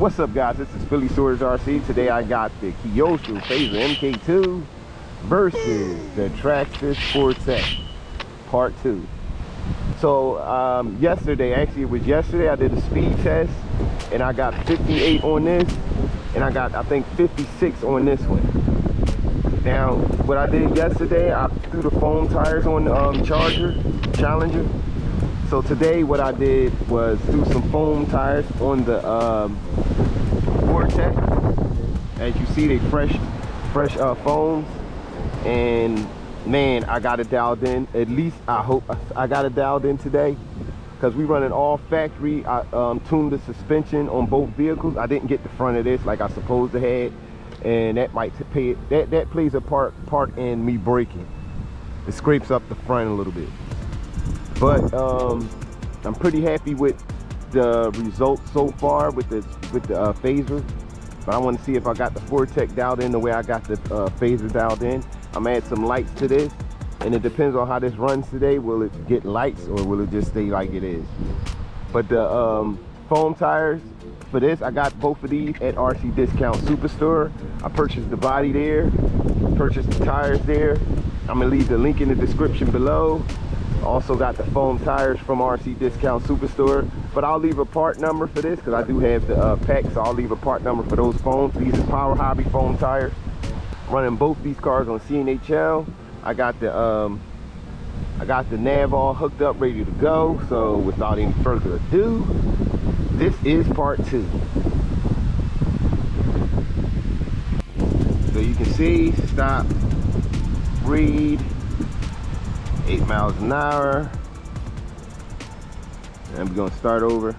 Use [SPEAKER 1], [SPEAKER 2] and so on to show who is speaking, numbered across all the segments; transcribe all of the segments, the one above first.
[SPEAKER 1] What's up, guys? This is Phillyswords RC. Today I got the Kyosho Fazer MK2 versus the Traxxas 4tec Part 2. So yesterday, actually it was yesterday, I did a speed test and I got 58 on this and I got, I think, 56 on this one. Now, what I did yesterday, I threw the foam tires on the Challenger. So today what I did was threw some foam tires on the Fortech. As you see, they fresh foams, and man, I got it dialed in. At least I hope I got it dialed in today, because we running all factory. I tuned the suspension on both vehicles. I didn't get the front of this like I supposed to have, and that might that plays a part in me braking. It scrapes up the front a little bit, but I'm pretty happy with the results so far with the Fazer. But I want to see if I got the Fortech dialed in the way I got the Fazer dialed in. I'm add some lights to this, and it depends on how this runs today. Will it get lights or will it just stay like it is? But the foam tires for this, I got both of these at RC Discount Superstore. I purchased the body there, purchased the tires there. I'm gonna leave the link in the description below. Also got the foam tires from RC Discount Superstore, but I'll leave a part number for this because I do have the pack, so I'll leave a part number for those foams. These are Powerhobby foam tires. Running both these cars on CNHL. I got the nav all hooked up, ready to go. So without any further ado, this is part 2. So you can see, stop, read, 8 miles an hour. And we're gonna start over.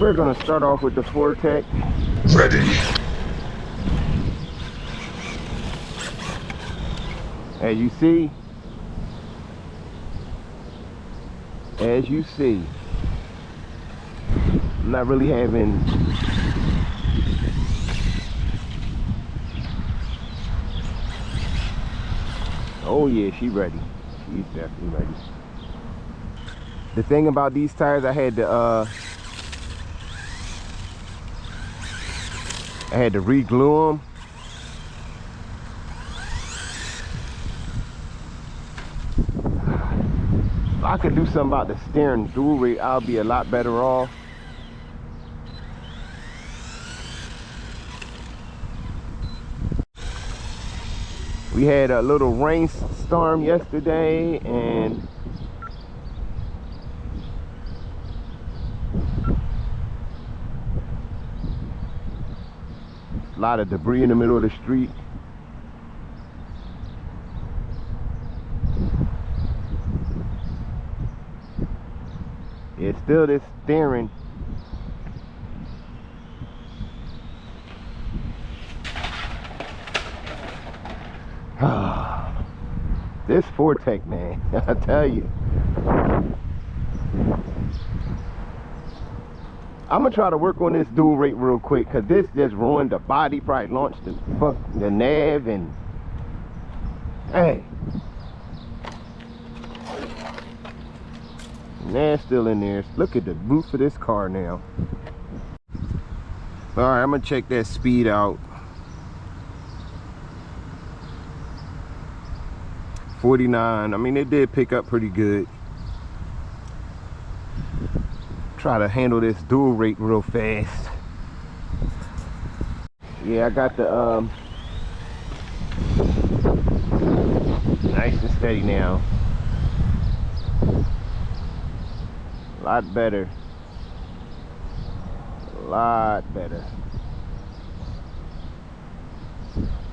[SPEAKER 1] We're gonna start off with the Fortech.
[SPEAKER 2] Ready.
[SPEAKER 1] As you see, I'm not really having oh yeah, she's ready. She's definitely ready. The thing about these tires, I had to re-glue them. If I could do something about the steering dual rate, I'll be a lot better off. We had a little rainstorm yesterday, and a lot of debris in the middle of the street. It's still this steering. This Fortech, man, I tell you. I'm gonna try to work on this dual rate real quick, because this just ruined the body. Probably launched the nav, and hey, nav's still in there. Look at the roof of this car now. All right, I'm gonna check that speed out. 49. I mean, it did pick up pretty good. Try to handle this dual rate real fast. Yeah, I got the nice and steady now. A lot better. A lot better.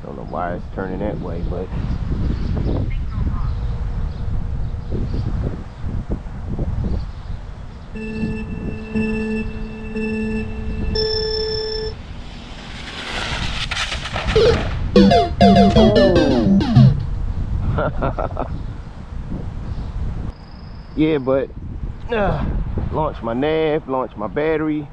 [SPEAKER 1] Don't know why it's turning that way, but yeah, but launch my nav, launch my battery.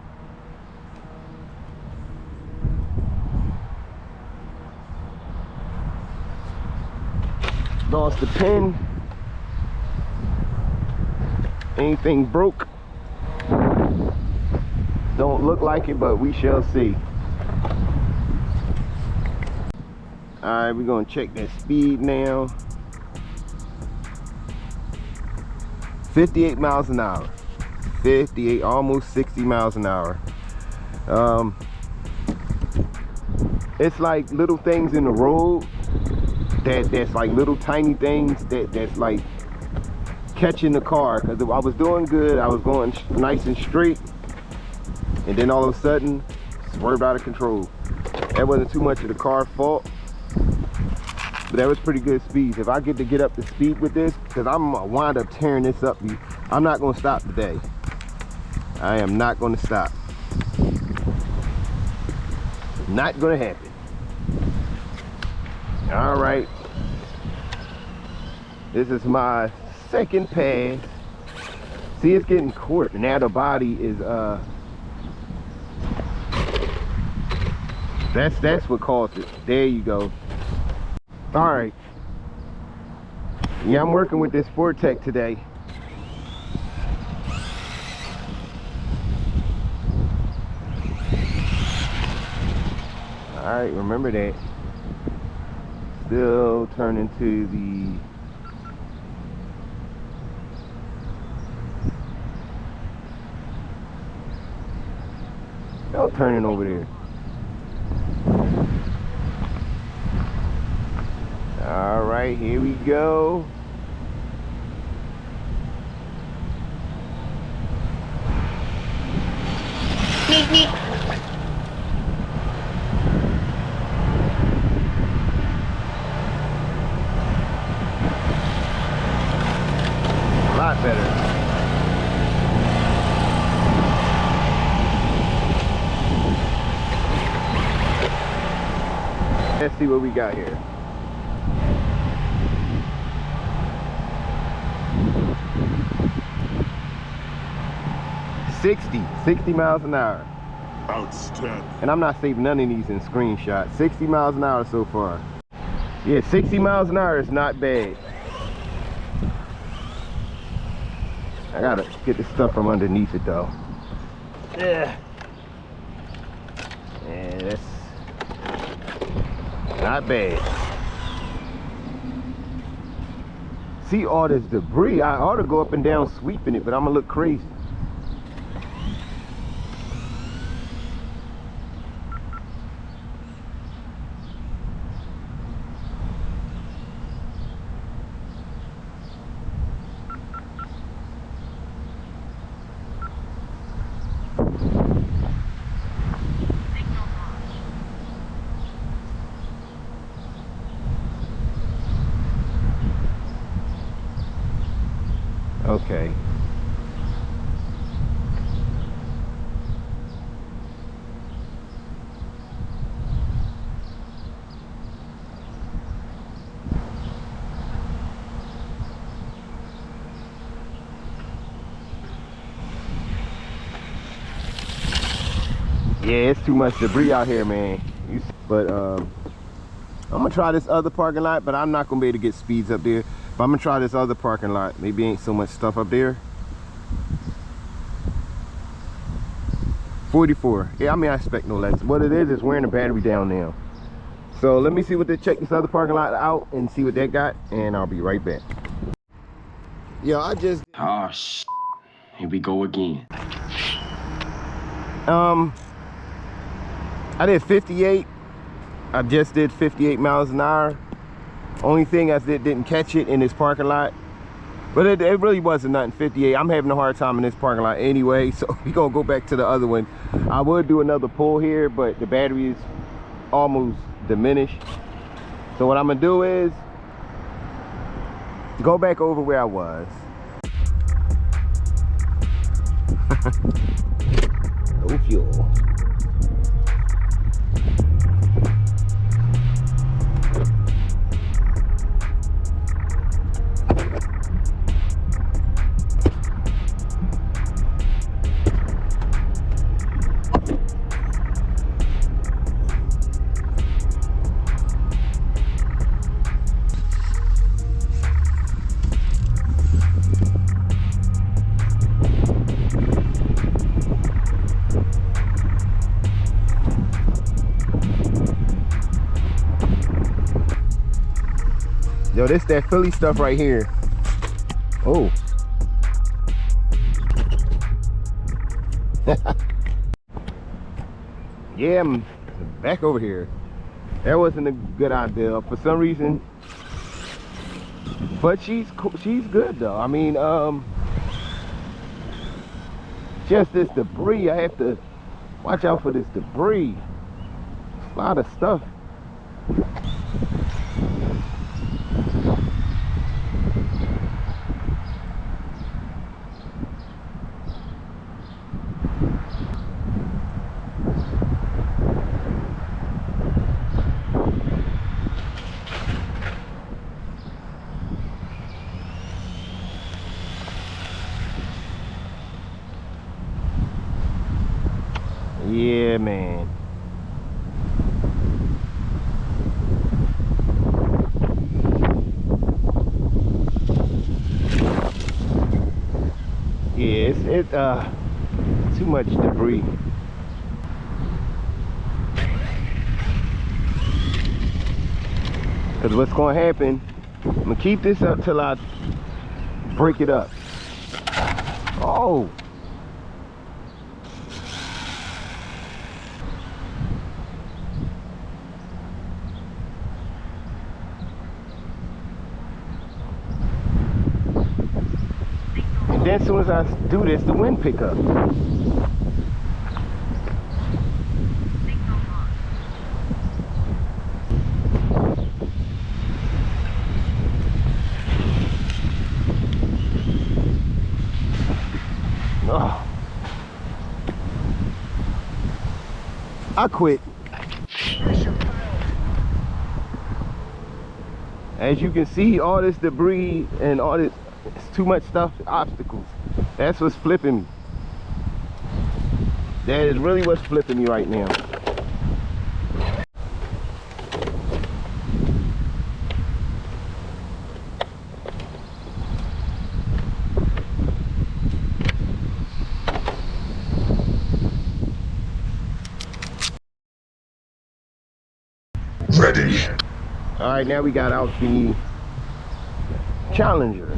[SPEAKER 1] Lost the pin. Anything broke? Don't look like it, but we shall see. Alright, we're gonna check that speed now. 58 miles an hour. 58, almost 60 miles an hour. It's like little things in the road that's like little tiny things that's like catching the car. Because I was doing good, I was going nice and straight, and then all of a sudden swerved out of control. That wasn't too much of the car's fault, but that was pretty good speeds. If I get up to speed with this, because I'm gonna wind up tearing this up, I'm not gonna stop today. I am not gonna stop. Not gonna happen. All right, this is my second pass. See, it's getting coarse. Now the body is that's what caused it. There you go. All right, yeah, I'm working with this Fortech today. All right, remember that. Still turning to the still turning over there. All right, here we go. A lot better. Let's see what we got here. Sixty miles an hour.
[SPEAKER 2] Outstanding.
[SPEAKER 1] And I'm not saving none of these in screenshots. 60 miles an hour so far. Yeah, 60 miles an hour is not bad. I gotta get this stuff from underneath it though. Yeah. Yeah, that's not bad. See all this debris. I ought to go up and down sweeping it, but I'm gonna look crazy. Okay. Yeah, it's too much debris out here, man. But I'm gonna try this other parking lot, but I'm not gonna be able to get speeds up there. But I'm gonna try this other parking lot. Maybe ain't so much stuff up there. 44. Yeah, I mean, I expect no less. What it is wearing the battery down now. So let me see what they check this other parking lot out and see what they got, and I'll be right back. Yo, I just
[SPEAKER 3] here we go again.
[SPEAKER 1] I did 58. I just did 58 miles an hour. Only thing I didn't catch it in this parking lot, but it really wasn't nothing. 58. I'm having a hard time in this parking lot anyway, so we're gonna go back to the other one. I would do another pull here, but the battery is almost diminished. So what I'm gonna do is go back over where I was. No fuel. Yo, this that Philly stuff right here. Oh. Yeah, I'm back over here. That wasn't a good idea for some reason. But she's cool. She's good though. I mean, just this debris. I have to watch out for this debris. A lot of stuff. Yeah, man. Yeah, it's too much debris. Cause what's gonna happen, I'm gonna keep this up till I break it up. Oh. Then as soon as I do this, the wind pick up. Oh. I quit. As you can see, all this debris and all this, it's too much stuff, obstacles. That's what's flipping me. That is really what's flipping me right now.
[SPEAKER 2] Ready.
[SPEAKER 1] All right, now we got out the Challenger.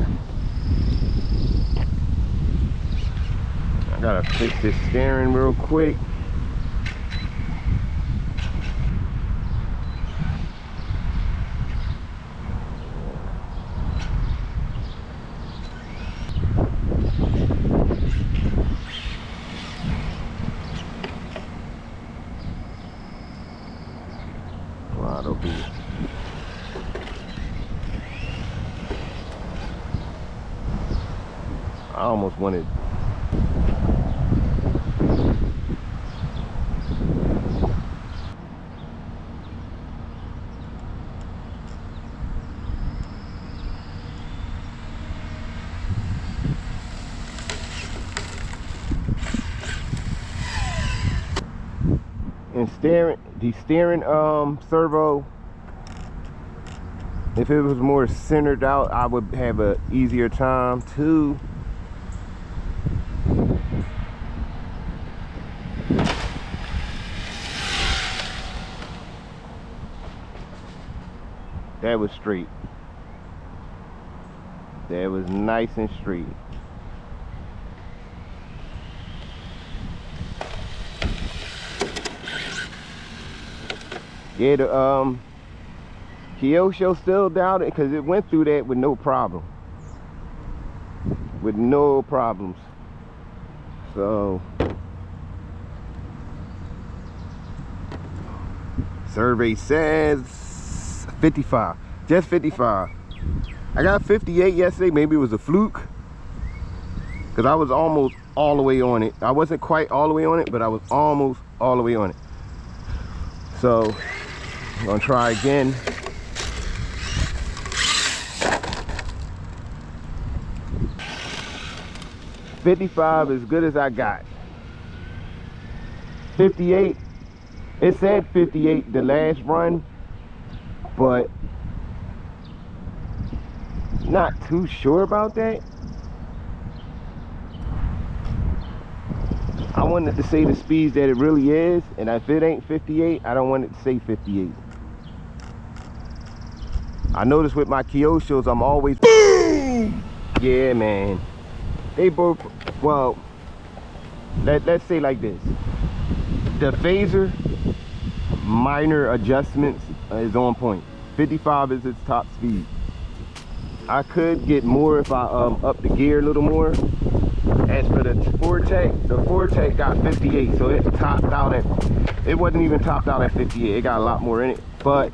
[SPEAKER 1] I gotta fix this steering real quick. I almost wanted. And the steering servo, if it was more centered out, I would have a easier time too. That was straight. That was nice and straight. Yeah, the Kyosho still down it because it went through that with no problem. With no problems. So survey says 55. Just 55. I got 58 yesterday. Maybe it was a fluke. Because I was almost all the way on it. I wasn't quite all the way on it, but I was almost all the way on it. So I'm gonna try again. $55 as good as I got. 58. It said 58 the last run, but not too sure about that. I wanted to say the speeds that it really is, and if it ain't 58, I don't want it to say 58. I notice with my Kyoshos, I'm always, yeah, man. They both, well, let's say like this. The phaser, minor adjustments is on point. 55 is its top speed. I could get more if I up the gear a little more. As for the Fortech got 58, so it topped out at, it wasn't even topped out at 58. It got a lot more in it, but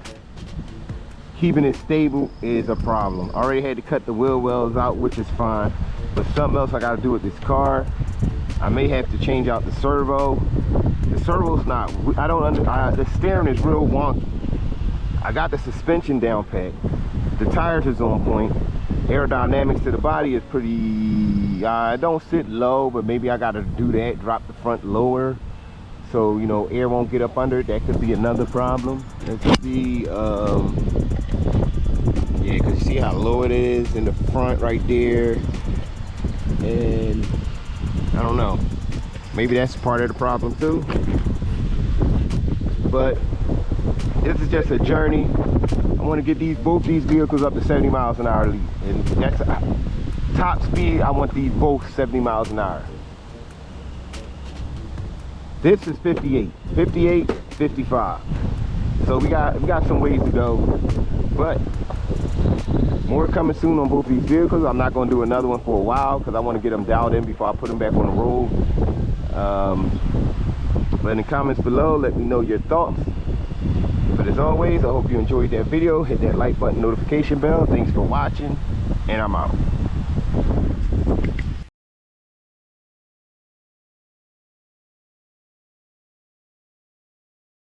[SPEAKER 1] keeping it stable is a problem. I already had to cut the wheel wells out, which is fine, but something else I got to do with this car. I may have to change out the servo. The servo's not, the steering is real wonky. I got the suspension down pat. The tires is on point. Aerodynamics to the body is pretty, I don't sit low, but maybe I got to do that, drop the front lower, so you know air won't get up under it. That could be another problem. Let's see, yeah, because you see how low it is in the front right there, and I don't know, maybe that's part of the problem too. But this is just a journey. I want to get both these vehicles up to 70 miles an hour, and that's top speed. I want these both 70 miles an hour. This is 58, 55. So we got some ways to go, but more coming soon on both these vehicles. I'm not going to do another one for a while because I want to get them dialed in before I put them back on the road. But in the comments below, let me know your thoughts. But as always, I hope you enjoyed that video. Hit that like button, notification bell. Thanks for watching, and I'm out.